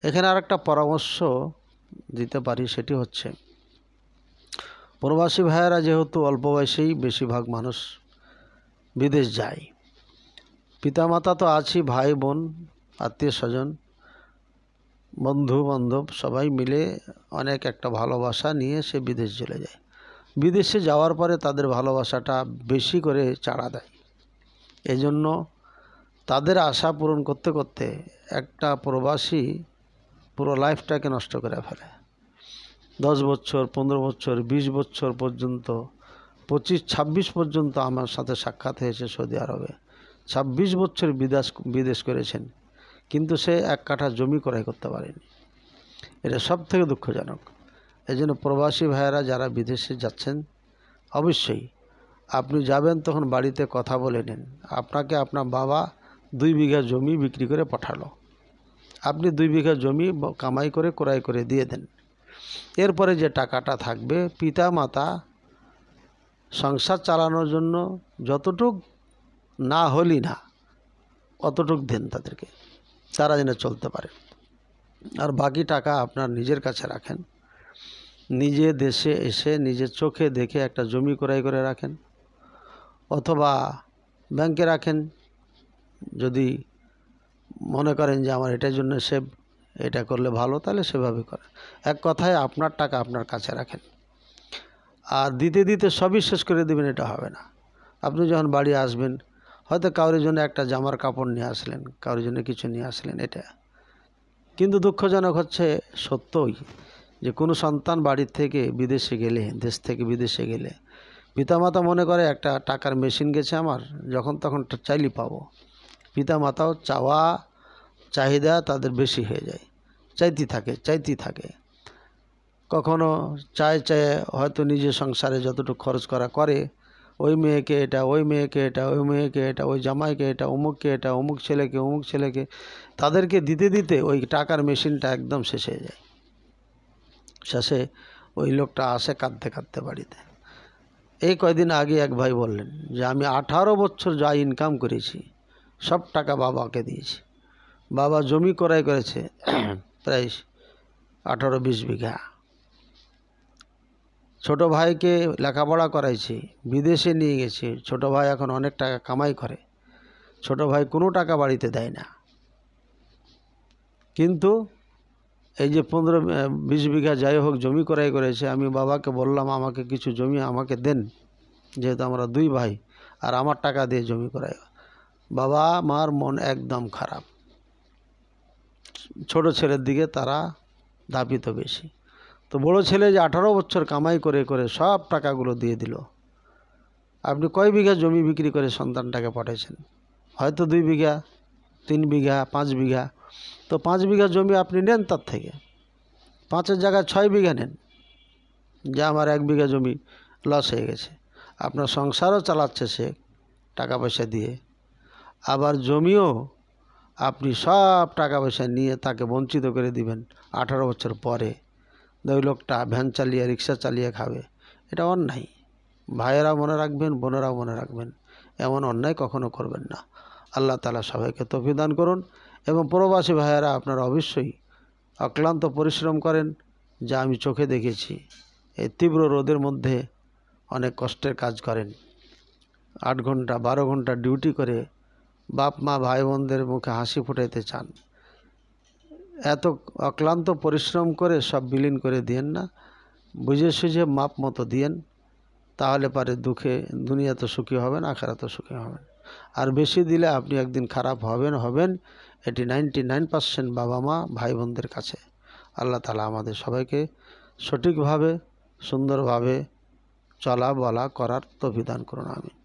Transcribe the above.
এখানে আরেকটা পরামর্শ দিতে পারি, সেটি হচ্ছে প্রবাসী ভাইয়েরা যেহেতু অল্প বয়সেই বেশিরভাগ মানুষ বিদেশ যায়, পিতামাতা তো আছেই, ভাই বোন আত্মীয় স্বজন বন্ধু বান্ধব সবাই মিলে অনেক একটা ভালোবাসা নিয়ে সে বিদেশ চলে যায়। বিদেশে যাওয়ার পরে তাদের ভালোবাসাটা বেশি করে চাড়া দেয়। এজন্য তাদের আশা পূরণ করতে করতে একটা প্রবাসী পুরো লাইফটাকে নষ্ট করে ফেলে। 10 বছর 15 বছর 20 বছর পর্যন্ত 25-26 পর্যন্ত আমার সাথে সাক্ষাৎ হয়েছে সৌদি আরবে। 26 বছর বিদেশ করেছেন, কিন্তু সে 1 কাঠা জমি ক্রয় করতে পারেনি। এটা সব থেকে দুঃখজনক। এই জন্য প্রবাসী ভাইয়েরা যারা বিদেশে যাচ্ছেন, অবশ্যই আপনি যাবেন তখন বাড়িতে কথা বলে নিন। আপনাকে আপনার বাবা 2 বিঘা জমি বিক্রি করে পাঠালো, আপনি 2 বিঘা জমি কামাই করে ক্রয় করে দিয়ে দেন। এরপরে যে টাকাটা থাকবে, পিতা মাতা সংসার চালানোর জন্য যতটুক না হলি না অতটুক দেন তাদেরকে, তারা যেন চলতে পারে। আর বাকি টাকা আপনার নিজের কাছে রাখেন। নিজে দেশে এসে নিজের চোখে দেখে একটা জমি ক্রয় করে রাখেন, অথবা ব্যাংকে রাখেন। যদি মনে করেন যে আমার এটার জন্য সেভ, এটা করলে ভালো, তাহলে সেভাবে করেন। এক কথায় আপনার টাকা আপনার কাছে রাখেন। আর দিতে দিতে সবই শেষ করে দেবেন, এটা হবে না। আপনি যখন বাড়ি আসবেন, হয়তো কারোর জন্য একটা জামার কাপড় নিয়ে আসলেন, কারোর জন্য কিছু নিয়ে আসলেন, এটা। কিন্তু দুঃখজনক হচ্ছে সত্যই যে কোনো সন্তান বাড়ির থেকে বিদেশে গেলে, দেশ থেকে বিদেশে গেলে পিতামাতা মনে করে একটা টাকার মেশিন গেছে আমার, যখন তখন চাইলেই পাবো। পিতামাতাও চাহিদা তাদের বেশি হয়ে যায়, চাইতেই থাকে। কখনো চায় হয়তো নিজের সংসারে যতটুকু খরচ করে, ওই মেয়েকে এটা, ওই মেয়েকে এটা, ওই মেয়েকে এটা, ওই জামাইকে এটা, অমুককে এটা, অমুক ছেলেকে, তাদেরকে দিতে দিতে ওই টাকার মেশিনটা একদম শেষ হয়ে যায়। শেষে ওই লোকটা আসে কাঁদতে বাড়িতে। এই কয়দিন আগে এক ভাই বললেন যে আমি 18 বছর যা ইনকাম করেছি সব টাকা বাবাকে দিয়েছি। বাবা জমি ক্রয় করেছে প্রায় 18-20 বিঘা। ছোট ভাইকে লেখাপড়া করাইছি, বিদেশে নিয়ে গেছি। ছোট ভাই এখন অনেক টাকা কামাই করে। ছোট ভাই কোনো টাকা বাড়িতে দেয় না, কিন্তু এই যে 15-20 বিঘা যাই হোক জমি ক্রয় করেছে। আমি বাবাকে বললাম আমাকে কিছু জমি আমাকে দেন, যেহেতু আমরা 2 ভাই, আর আমার টাকা দিয়ে জমি ক্রয়। বাবা মার মন একদম খারাপ। ছোট ছেলের দিকে তারা ধাপিত বেশি। তো বড় ছেলে যে 18 বছর কামাই করে সব টাকাগুলো দিয়ে দিল। আপনি কয় বিঘা জমি বিক্রি করে সন্তানটাকে পাঠাইছেন? হয়তো 2 বিঘা, 3 বিঘা, 5 বিঘা। তো 5 বিঘা জমি আপনি নেন, তার থেকে 5-এর জায়গায় 6 বিঘা নেন, যে আমার 1 বিঘা জমি লস হয়ে গেছে। আপনার সংসারও চালাচ্ছে সে টাকা পয়সা দিয়ে, আবার জমিও আপনি সব টাকা পয়সা নিয়ে তাকে বঞ্চিত করে দিবেন 18 বছর পরে। ওই লোকটা ভ্যান চালিয়ে, রিক্সা চালিয়ে খাবে। এটা অন্যায়। ভাইয়েরা মনে রাখবেন, বোনেরাও মনে রাখবেন, এমন অন্যায় কখনো করবেন না। আল্লাহ তাআলা সবাইকে তৌফিক দান করুন। এবং প্রবাসী ভাইয়েরা আপনারা অবশ্যই অক্লান্ত পরিশ্রম করেন, যা আমি চোখে দেখেছি। এই তীব্র রোদের মধ্যে অনেক কষ্টের কাজ করেন, 8 ঘন্টা 12 ঘন্টা ডিউটি করে বাপ মা ভাই বোনদের মুখে হাসি ফুটাইতে চান। এত অক্লান্ত পরিশ্রম করে সব বিলীন করে দিয়েন না, বুঝে সুঝে মাপ মতো দিয়েন। তাহলে পারে দুনিয়াতে সুখী হবেন, আখিরাতে সুখী হবেন। আর বেশি দিলে আপনি একদিন খারাপ হবেন। এটি 99% বাবা মা ভাই বোনদের কাছে। আল্লাহ তাআলা আমাদের সবাইকে সঠিকভাবে সুন্দরভাবে চলা বলা করার তৌফিক দান করুন। আমিন।